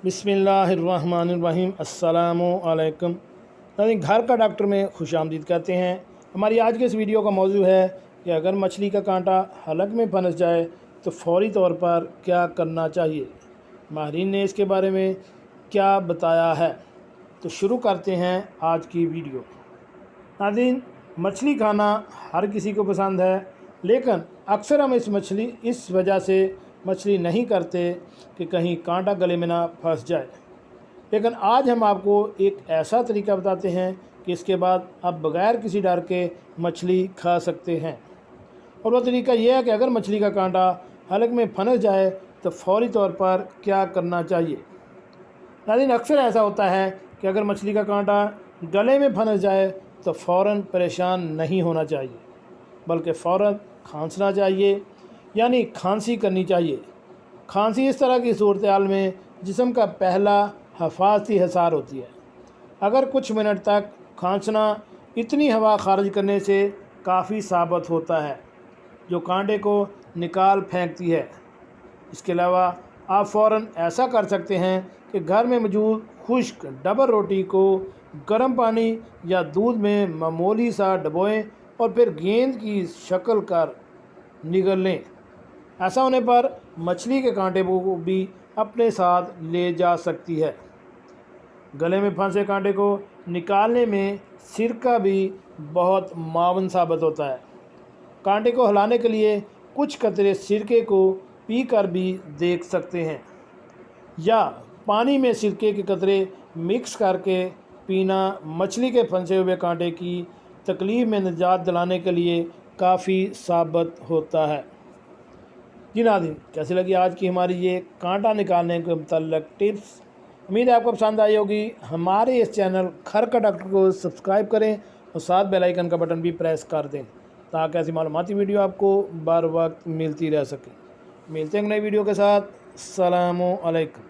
बिस्मिल्लाहिर्रहमानिर्रहीम। अस्सलामु अलैकुम। नाज़रीन, घर का डॉक्टर में खुश आमदीद कहते हैं। हमारी आज के इस वीडियो का मौजू है कि अगर मछली का कांटा हलक में फंस जाए तो फ़ौरी तौर पर क्या करना चाहिए। माहिरीन ने इसके बारे में क्या बताया है, तो शुरू करते हैं आज की वीडियो। नाज़रीन, मछली खाना हर किसी को पसंद है, लेकिन अक्सर हम इस वजह से मछली नहीं करते कि कहीं कांटा गले में ना फंस जाए। लेकिन आज हम आपको एक ऐसा तरीका बताते हैं कि इसके बाद आप बग़ैर किसी डर के मछली खा सकते हैं। और वो तरीका यह है कि अगर मछली का कांटा हलक में फंस जाए तो फ़ौरी तौर पर क्या करना चाहिए। नाज़रीन, अक्सर ऐसा होता है कि अगर मछली का कांटा गले में फंस जाए तो फ़ौरन परेशान नहीं होना चाहिए, बल्कि फ़ौरन खांसना चाहिए, यानी खांसी करनी चाहिए। खांसी इस तरह की सूरत हाल में जिस्म का पहला हिफाजती हिसार होती है। अगर कुछ मिनट तक खांसना इतनी हवा खारिज करने से काफ़ी साबित होता है जो कांटे को निकाल फेंकती है। इसके अलावा आप फ़ौरन ऐसा कर सकते हैं कि घर में मौजूद खुश्क डबल रोटी को गर्म पानी या दूध में मामूली सा डबोएं और फिर गेंद की शक्ल कर निगल लें। ऐसा होने पर मछली के कांटे को भी अपने साथ ले जा सकती है। गले में फंसे कांटे को निकालने में सिरका भी बहुत मावन साबित होता है। कांटे को हिलाने के लिए कुछ कतरे सिरके को पीकर भी देख सकते हैं, या पानी में सिरके के कतरे मिक्स करके पीना मछली के फंसे हुए कांटे की तकलीफ़ में निजात दिलाने के लिए काफ़ी साबित होता है। जी नाज़रीन, कैसी लगी आज की हमारी ये कांटा निकालने के मुतल्लिक़ टिप्स। उम्मीद है आपको पसंद आई होगी। हमारे इस चैनल घर का डॉक्टर को सब्सक्राइब करें और साथ बेल आइकन का बटन भी प्रेस कर दें ताकि ऐसी मालूमाती वीडियो आपको बर वक्त मिलती रह सके। मिलते हैं नई वीडियो के साथ। अस्सलामु अलैकुम।